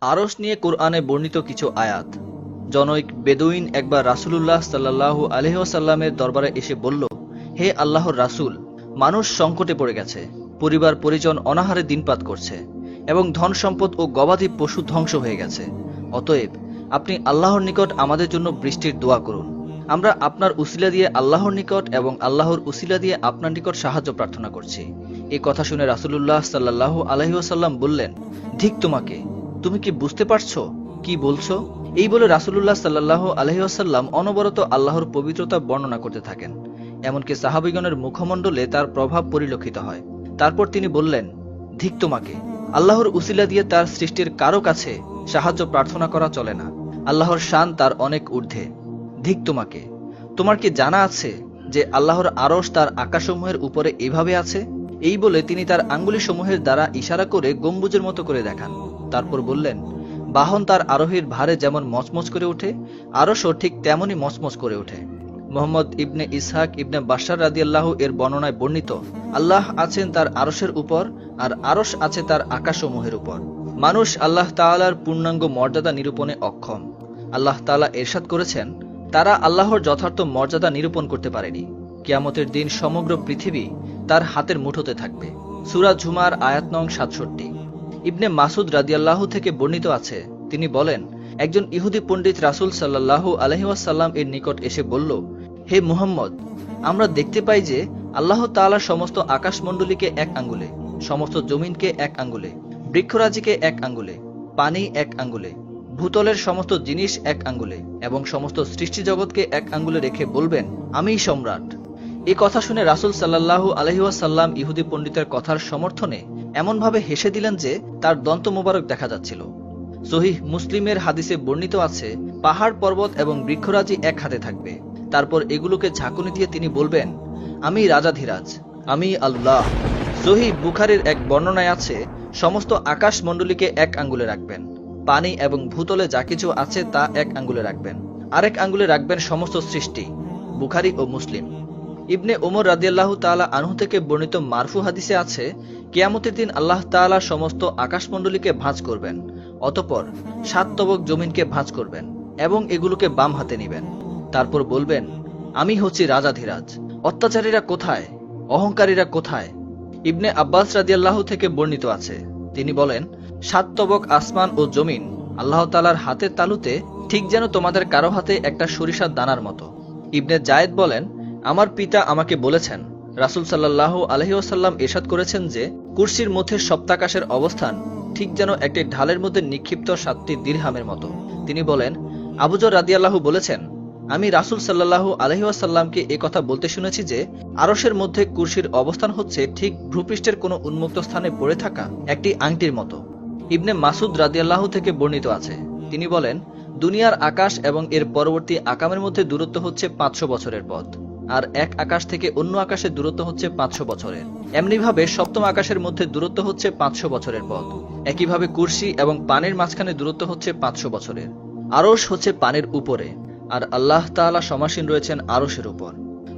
আরশ নিয়ে কোরআনে বর্ণিত কিছু আয়াত। জনৈক বেদুইন একবার রাসূলুল্লাহ সাল্লাল্লাহু আলাইহি ওয়াসাল্লামের দরবারে এসে বলল, হে আল্লাহর রাসূল, মানুষ সংকটে পড়ে গেছে, পরিবার পরিজন অনাহারে দিনপাত করছে এবং ধন সম্পদ ও গবাদি পশু ধ্বংস হয়ে গেছে। অতএব আপনি আল্লাহর নিকট আমাদের জন্য বৃষ্টির দোয়া করুন। আমরা আপনার উসিলা দিয়ে আল্লাহর নিকট এবং আল্লাহর উসিলা দিয়ে আপনার নিকট সাহায্য প্রার্থনা করছি। এই কথা শুনে রাসূলুল্লাহ সাল্লাল্লাহু আলাইহি ওয়াসাল্লাম বললেন, ধিক তোমাকে, তুমি কি বুঝতে পারছো কি বলছো? এই বলে রাসূলুল্লাহ সাল্লাল্লাহু আলাইহি ওয়াসাল্লাম অনবরত আল্লাহর পবিত্রতা বর্ণনা করতে থাকেন, এমনকি সাহাবীগণের মুখমণ্ডলে তার প্রভাব পরিলক্ষিত হয়। তারপর তিনি বললেন, ধিক তোমাকে, আল্লাহর উসিলা দিয়ে তার সৃষ্টির কারো কাছে সাহায্য প্রার্থনা করা চলে না। আল্লাহর শান তার অনেক ঊর্ধ্বে। ধিক তোমাকে, তোমার কি জানা আছে যে আল্লাহর আরশ তার আকাশসমূহের উপরে এভাবে আছে? এই বলে তিনি তার আঙ্গুলিসমূহের দ্বারা ইশারা করে গম্বুজের মতো করে দেখান। তারপর বললেন, বাহন তার আরোহীর ভারে যেমন মচমচ করে ওঠে, আরশও ঠিক তেমনই মচমচ করে ওঠে। মুহাম্মদ ইবনে ইসহাক ইবনে বাশশার রাদিয়াল্লাহু এর বর্ণনায় বর্ণিত, আল্লাহ আছেন তার আরশের উপর, আর আরশ আছে তার আকাশসমূহের উপর। মানুষ আল্লাহ তাআলার পূর্ণাঙ্গ মর্যাদা নিরূপণে অক্ষম। আল্লাহ তাআলা ইরশাদ করেছেন, তারা আল্লাহর যথার্থ মর্যাদা নিরূপণ করতে পারেনি। কিয়ামতের দিন সমগ্র পৃথিবী তার হাতের মুঠোতে থাকবে। সূরা ঝুমার আয়াত নং ৬৭। ইবনে মাসুদ রাদিয়াল্লাহু থেকে বর্ণিত আছে, তিনি বলেন, একজন ইহুদি পণ্ডিত রাসূল সাল্লাল্লাহু আলাইহি ওয়াসাল্লাম এর নিকট এসে বলল, হে মুহাম্মদ, আমরা দেখতে পাই যে আল্লাহ তাআলা সমস্ত আকাশমণ্ডলীকে এক আঙ্গুলে, সমস্ত জমিনকে এক আঙ্গুলে, বৃক্ষরাজিকে এক আঙ্গুলে, পানি এক আঙ্গুলে, ভূতলের সমস্ত জিনিস এক আঙ্গুলে এবং সমস্ত সৃষ্টি জগৎকে এক আঙ্গুলে রেখে বলবেন, আমিই সম্রাট। এই কথা শুনে রাসূল সাল্লাল্লাহু আলাইহি ওয়াসাল্লাম ইহুদি পণ্ডিতের কথার সমর্থনে এমনভাবে হেসে দিলেন যে তার দন্ত মোবারক দেখা যাচ্ছিল। সহিহ মুসলিমের হাদিসে বর্ণিত আছে, পাহাড় পর্বত এবং বৃক্ষরাজি এক হাতে থাকবে। তারপর এগুলোকে ঝাঁকুনি দিয়ে তিনি বলবেন, আমি রাজাধিরাজ, আমি আল্লাহ। সহিহ বুখারীর এক বর্ণনায় আছে, সমস্ত আকাশ মণ্ডলীকে এক আঙ্গুলে রাখবেন, পানি এবং ভূতলে যা কিছু আছে তা এক আঙ্গুলে রাখবেন, আরেক আঙ্গুলে রাখবেন সমস্ত সৃষ্টি। বুখারী ও মুসলিম। ইবনে ওমর রাদিয়াল্লাহু তাআলা আনহু থেকে বর্ণিত মারফু হাদিসে আছে, কিয়ামতের দিন আল্লাহ তাআলা সমস্ত আকাশমণ্ডলীকে ভাঁজ করবেন, অতঃপর ৭ তবক জমিনকে ভাঁজ করবেন এবং এগুলোকে বাম হাতে নেবেন। তারপর বলবেন, আমি হচ্ছি রাজাধিরাজ, অত্যাচারীরা কোথায়, অহংকারীরা কোথায়? ইবনে আব্বাস রাদিয়াল্লাহু থেকে বর্ণিত আছে, তিনি বলেন, ৭ তবক আসমান ও জমিন আল্লাহ তাআলার হাতের তালুতে ঠিক যেন তোমাদের কারো হাতে একটা সরিষার দানার মতো। ইবনে জায়েদ বলেন, আমার পিতা আমাকে বলেছেন, রাসূল সাল্লাল্লাহু আলাইহি ওয়াসাল্লাম ইরশাদ করেছেন যে কুরসির মধ্যে সপ্তাকাশের অবস্থান ঠিক যেন একটি ঢালের মধ্যে নিক্ষিপ্ত ৭টি দিরহামের মতো। তিনি বলেন, আবু যর রাদিয়াল্লাহু বলেছেন, আমি রাসূল সাল্লাল্লাহু আলাইহি ওয়াসাল্লামকে এই কথা বলতে শুনেছি যে আরশের মধ্যে কুরসির অবস্থান হচ্ছে ঠিক ভূপৃষ্ঠের কোনো উন্মুক্ত স্থানে পড়ে থাকা একটি আংটির মতো। ইবনে মাসুদ রাদিয়াল্লাহু থেকে বর্ণিত আছে, তিনি বলেন, দুনিয়ার আকাশ এবং এর পরবর্তী আকামের মধ্যে দূরত্ব হচ্ছে ৫০০ বছরের পথ, আর এক আকাশ থেকে অন্য আকাশের দূরত্ব হচ্ছে ৫০০ বছরের। এমনিভাবে সপ্তম আকাশের মধ্যে দূরত্ব হচ্ছে ৫০০ বছরের পথ। একইভাবে কুরসি এবং পানির মাঝখানে দূরত্ব হচ্ছে ৫০০ বছরের। আরশ হচ্ছে পানির উপরে, আর আল্লাহ তাআলা সমাসীন রয়েছেন আরশের উপর।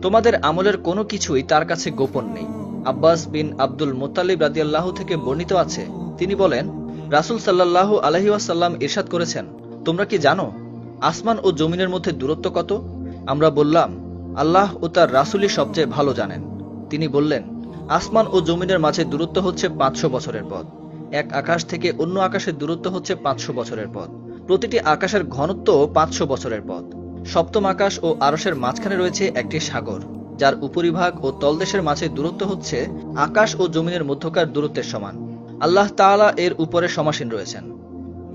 তোমাদের আমলের কোনো কিছুই তার কাছে গোপন নেই। আব্বাস বিন আব্দুল মুত্তালিব রাদিয়াল্লাহু থেকে বর্ণিত আছে, তিনি বলেন, রাসূল সাল্লাল্লাহু আলাইহি ওয়াসাল্লাম ইরশাদ করেছেন, তোমরা কি জানো আসমান ও জমিনের মধ্যে দূরত্ব কত? আমরা বললাম, আল্লাহ ও তার রাসূলই সবচেয়ে ভালো জানেন। তিনি বললেন, আসমান ও জমিনের মাঝে দূরত্ব হচ্ছে ৫০০ বছরের পথ। এক আকাশ থেকে অন্য আকাশের দূরত্ব হচ্ছে ৫০০ বছরের পথ। প্রতিটি আকাশের ঘনত্ব ৫০০ বছরের পথ। সপ্তম আকাশ ও আরশের মাঝখানে রয়েছে একটি সাগর, যার উপরিভাগ ও তলদেশের মাঝে দূরত্ব হচ্ছে আকাশ ও জমিনের মধ্যকার দূরত্বের সমান। আল্লাহ তাআলা এর উপরে সমাসীন রয়েছেন।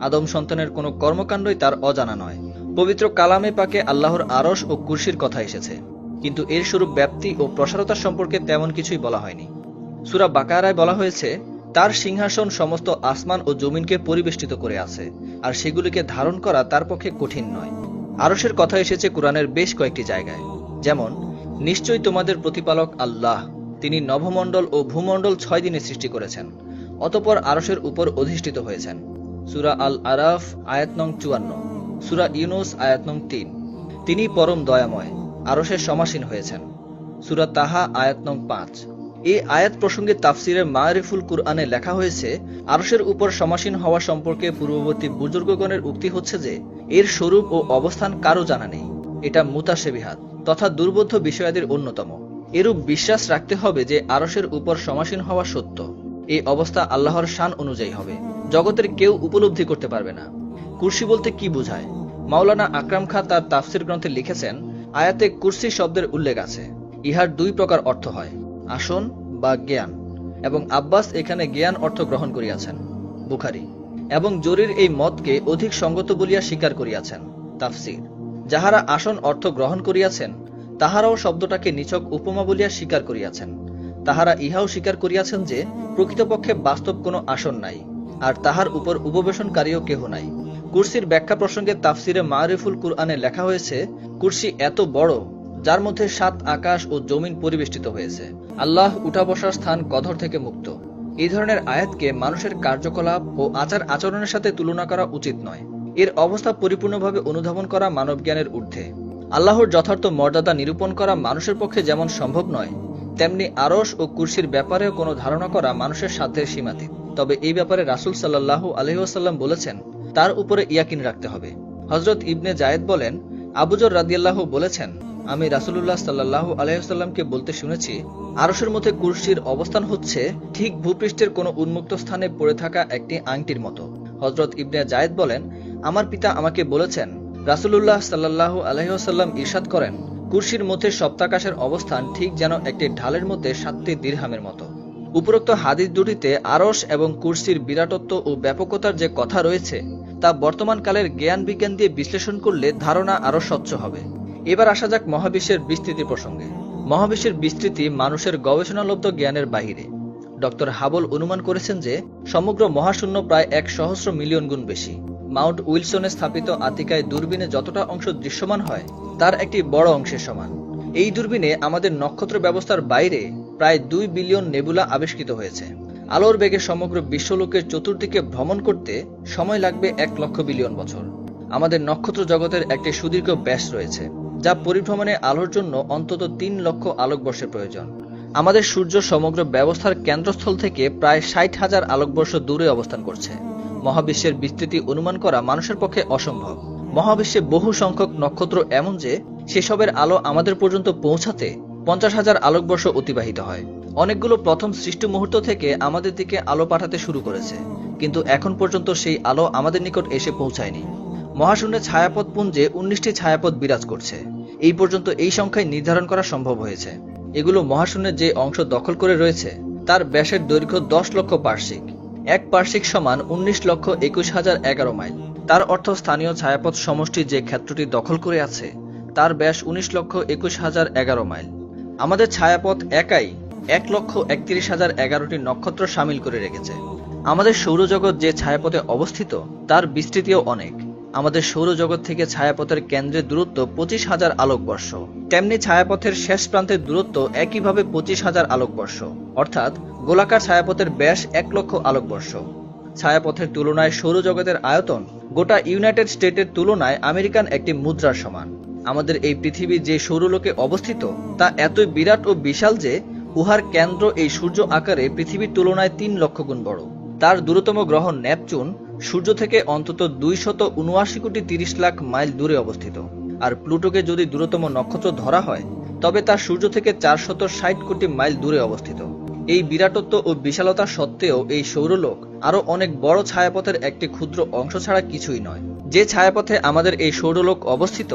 আদম সন্তানের কোনো কর্মকাণ্ডই তার অজানা নয়। পবিত্র কালামে পাকে আল্লাহর আরশ ও কুরসির কথা এসেছে, কিন্তু এর স্বরূপ ব্যাপ্তি ও প্রসারতা সম্পর্কে তেমন কিছুই বলা হয়নি। সূরা বাকারায় বলা হয়েছে, তার সিংহাসন সমস্ত আসমান ও জমিনকে পরিবেষ্টিত করে আছে, আর সেগুলিকে ধারণ করা তার পক্ষে কঠিন নয়। আরশের কথা এসেছে কোরআনের বেশ কয়েকটি জায়গায়, যেমন, নিশ্চয়ই তোমাদের প্রতিপালক আল্লাহ, তিনি নভমণ্ডল ও ভূমণ্ডল ৬ দিনে সৃষ্টি করেছেন, অতঃপর আরশের উপর অধিষ্ঠিত হয়েছেন। সূরা আল আরাফ আয়াত নং ৫৪, সূরা ইউনূস আয়াত নং ৩। তিনি পরম দয়াময়, আরশের সমাসীন হয়েছেন। সূরা তাহা আয়াত নং ৫। এই আয়াত প্রসঙ্গে তাফসিরে মারিফুল কুরআনে লেখা হয়েছে, আরশের উপর সমাসীন হওয়া সম্পর্কে পূর্ববর্তী বুজুর্গগণের উক্তি হচ্ছে যে এর স্বরূপ ও অবস্থান কারো জানা নেই। এটা মুতাশেবিহাত তথা দুর্বোধ্য বিষয়াদির অন্যতম। এরূপ বিশ্বাস রাখতে হবে যে আরশের উপর সমাসীন হওয়া সত্য। এই অবস্থা আল্লাহর শান অনুযায়ী হবে, জগতের কেউ উপলব্ধি করতে পারবে না। কুরসি বলতে কি বোঝায়? মাওলানা আকরাম খাঁ তার তাফসির গ্রন্থে লিখেছেন, আয়াতে কুরসি শব্দের উল্লেখ আছে। ইহার দুই প্রকার অর্থ হয়, আসন বা জ্ঞান, এবং আব্বাস এখানে জ্ঞান অর্থ গ্রহণ করিয়াছেন, বুখারী, এবং জরির এই মতকে অধিক সঙ্গত বলিয়া স্বীকার করিয়াছেন, তাফসির। যাহারা আসন অর্থ গ্রহণ করিয়াছেন তাহারাও শব্দটাকে নিছক উপমা বলিয়া স্বীকার করিয়াছেন। তাহারা ইহাও স্বীকার করিয়াছেন যে প্রকৃতপক্ষে বাস্তব কোনো আসন নাই, আর তাহার উপর উপবেশনকারীও কেহ নাই। কুরসির ব্যাখ্যা প্রসঙ্গে তাফসিরে মারিফুল কুরআনে লেখা হয়েছে, কুরসি এত বড় যার মধ্যে 7 আকাশ ও জমিন পরিবেষ্টিত হয়েছে। আল্লাহ উঠা বসার স্থান কদর থেকে মুক্ত। এই ধরনের আয়াতকে মানুষের কার্যকলাপ ও আচার আচরণের সাথে তুলনা করা উচিত নয়। এর অবস্থা পরিপূর্ণভাবে অনুধাবন করা মানব জ্ঞানের ঊর্ধ্বে। আল্লাহর যথার্থ মর্যাদা নিরূপণ করা মানুষের পক্ষে যেমন সম্ভব নয়, তেমনি আরশ ও কুরসির ব্যাপারেও কোনো ধারণা করা মানুষের সাধ্যের সীমাতীত। তবে এই ব্যাপারে রাসূল সাল্লাল্লাহু আলাইহি ওয়াসাল্লাম বলেছেন, তার উপরে ইয়াকিন রাখতে হবে। হযরত ইবনে জায়েদ বলেন, আবু যর রাদিয়াল্লাহু বলেছেন, আমি রাসূলুল্লাহ সাল্লাল্লাহু আলাইহি ওয়াসাল্লামকে বলতে শুনেছি, আরশের মধ্যে কুরসির অবস্থান হচ্ছে ঠিক ভূপৃষ্ঠের কোনো উন্মুক্ত স্থানে পড়ে থাকা একটি আংটির মতো। হযরত ইবনে জায়েদ বলেন, আমার পিতা আমাকে বলেছেন, রাসূলুল্লাহ সাল্লাল্লাহু আলাইহি ওয়াসাল্লাম ইরশাদ করেন, কুরসির মধ্যে সপ্তাকাশের অবস্থান ঠিক যেন একটি ঢালের মধ্যে 7টি দিরহামের মতো। উপরোক্ত হাদিস দুটিতে আরশ এবং কুরসির বিরাটত্ব ও ব্যাপকতার যে কথা রয়েছে তা বর্তমান কালের জ্ঞান বিজ্ঞান দিয়ে বিশ্লেষণ করলে ধারণা আরো স্বচ্ছ হবে। এবার আসা যাক মহাবিশ্বের বিস্তৃতি প্রসঙ্গে। মহাবিশ্বের বিস্তৃতি মানুষের গবেষণালব্ধ জ্ঞানের বাহিরে। ডক্টর হাবল অনুমান করেছেন যে সমগ্র মহাশূন্য প্রায় 100 মিলিয়ন গুণ বেশি। মাউন্ট উইলসনে স্থাপিত আতিকায় দূরবীনে যতটা অংশ দৃশ্যমান হয় তার একটি বড় অংশের সমান। এই দূরবীনে আমাদের নক্ষত্র ব্যবস্থার বাইরে প্রায় 2 বিলিয়ন নেবুলা আবিষ্কৃত হয়েছে। আলোর বেগে সমগ্র বিশ্বলোকের চতুর্দিকে ভ্রমণ করতে সময় লাগবে 1 লক্ষ বিলিয়ন বছর। আমাদের নক্ষত্র জগতের একটি সুদীর্ঘ ব্যাস রয়েছে, যা পরিভ্রমণে আলোর জন্য অন্তত 3 লক্ষ আলোকবর্ষের প্রয়োজন। আমাদের সূর্য সমগ্র ব্যবস্থার কেন্দ্রস্থল থেকে প্রায় 60,000 আলোকবর্ষ দূরে অবস্থান করছে। মহাবিশ্বের বিস্তৃতি অনুমান করা মানুষের পক্ষে অসম্ভব। মহাবিশ্বে বহু সংখ্যক নক্ষত্র এমন যে সেসবের আলো আমাদের পর্যন্ত পৌঁছাতে 50,000 আলোকবর্ষ অতিবাহিত হয়। অনেকগুলো প্রথম সৃষ্টি মুহূর্ত থেকে আমাদের দিকে আলো পাঠাতে শুরু করেছে, কিন্তু এখন পর্যন্ত সেই আলো আমাদের নিকট এসে পৌঁছায়নি। মহাশূন্যে ছায়াপথ পুঞ্জে 19টি ছায়াপথ বিরাজ করছে। এই পর্যন্ত এই সংখ্যায় নির্ধারণ করা সম্ভব হয়েছে। এগুলো মহাশূন্যের যে অংশ দখল করে রয়েছে তার ব্যাসের দৈর্ঘ্য 10 লক্ষ পার্সিক। 1 পার্সিক সমান 19,21,011 মাইল। তার অর্থ স্থানীয় ছায়াপথ সমষ্টি যে ক্ষেত্রটি দখল করে আছে তার ব্যাস 19,21,011 মাইল। আমাদের ছায়াপথ একাই 1,31,011টি নক্ষত্র সামিল করে রেখেছে। আমাদের সৌরজগৎ যে ছায়াপথে অবস্থিত তার বিস্তৃতিও অনেক। আমাদের সৌরজগৎ থেকে ছায়াপথের কেন্দ্রের দূরত্ব 25,000 আলোকবর্ষ। তেমনি ছায়াপথের শেষ প্রান্তের দূরত্ব একইভাবে 25,000 আলোকবর্ষ, অর্থাৎ গোলাকার ছায়াপথের ব্যাস 1 লক্ষ আলোকবর্ষ। ছায়াপথের তুলনায় সৌরজগতের আয়তন গোটা ইউনাইটেড স্টেটের তুলনায় আমেরিকান একটি মুদ্রার সমান। আমাদের এই পৃথিবী যে সৌরলোকে অবস্থিত তা এতই বিরাট ও বিশাল যে উহার কেন্দ্র এই সূর্য আকারে পৃথিবীর তুলনায় 3 লক্ষ গুণ বড়। তার দূরতম গ্রহ নেপচুন সূর্য থেকে অন্তত 279,30,00,000 মাইল দূরে অবস্থিত। আর প্লুটোকে যদি দূরতম নক্ষত্র ধরা হয় তবে তা সূর্য থেকে 460 কোটি মাইল দূরে অবস্থিত। এই বিরাটত্ব ও বিশালতা সত্ত্বেও এই সৌরলোক আরো অনেক বড় ছায়াপথের একটি ক্ষুদ্র অংশ ছাড়া কিছুই নয়। যে ছায়াপথে আমাদের এই সৌরলোক অবস্থিত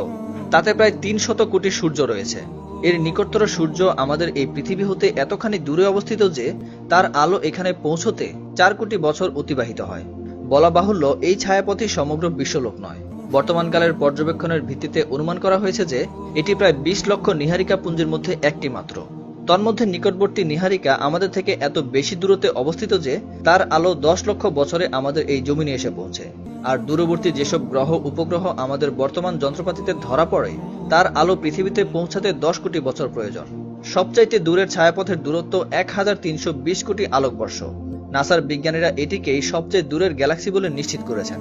তাতে প্রায় 300 কোটি সূর্য রয়েছে। এর নিকটতর সূর্য আমাদের এই পৃথিবী হতে এতখানি দূরে অবস্থিত যে তার আলো এখানে পৌঁছতে 4 কোটি বছর অতিবাহিত হয়। বলা বাহুল্য এই ছায়াপথই সমগ্র বিশ্বলোক নয়। বর্তমানকালের পর্যবেক্ষণের ভিত্তিতে অনুমান করা হয়েছে যে এটি প্রায় 20 লক্ষ নীহারিকা পুঞ্জের মধ্যে একটি মাত্র। তন্মধ্যে নিকটবর্তী নীহারিকা আমাদের থেকে এত বেশি দূরত্বে অবস্থিত যে তার আলো 10 লক্ষ বছরে আমাদের এই জমিনে এসে পৌঁছে। আর দূরবর্তী যেসব গ্রহ উপগ্রহ আমাদের বর্তমান যন্ত্রপাতিতে ধরা পড়ে তার আলো পৃথিবীতে পৌঁছাতে 10 কোটি বছর প্রয়োজন। সবচাইতে দূরের ছায়াপথের দূরত্ব 1320 কোটি আলোকবর্ষ। নাসার বিজ্ঞানীরা এটিকেই সবচেয়ে দূরের গ্যালাক্সি বলে নিশ্চিত করেছেন।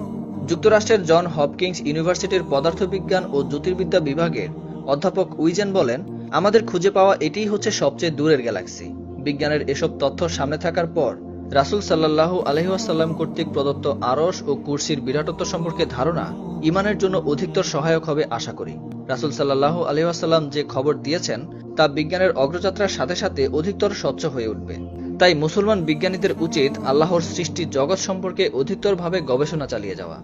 যুক্তরাষ্ট্রের জন হপকিন্স ইউনিভার্সিটির পদার্থবিজ্ঞান ও জ্যোতির্বিদ্যা বিভাগের অধ্যাপক উইজেন বলেন, আমাদের খুঁজে পাওয়া এটিই হচ্ছে সবচেয়ে দূরের গ্যালাক্সি। বিজ্ঞানের এসব তথ্য সামনে থাকার পর রাসূল সাল্লাল্লাহু আলাইহি ওয়াসাল্লাম কর্তৃক প্রদত্ত আরশ ও কুরসির বিরাটত্ব সম্পর্কে ধারণা ঈমানের জন্য অধিকতর সহায়ক হবে আশা করি। রাসূল সাল্লাল্লাহু আলাইহি ওয়াসাল্লাম যে খবর দিয়েছেন তা বিজ্ঞানের অগ্রযাত্রার সাথে সাথে অধিকতর স্বচ্ছ হয়ে উঠবে। তাই মুসলমান বিজ্ঞানীদের উচিত আল্লাহর সৃষ্টি জগৎ সম্পর্কে অধিকতরভাবে গবেষণা চালিয়ে যাওয়া।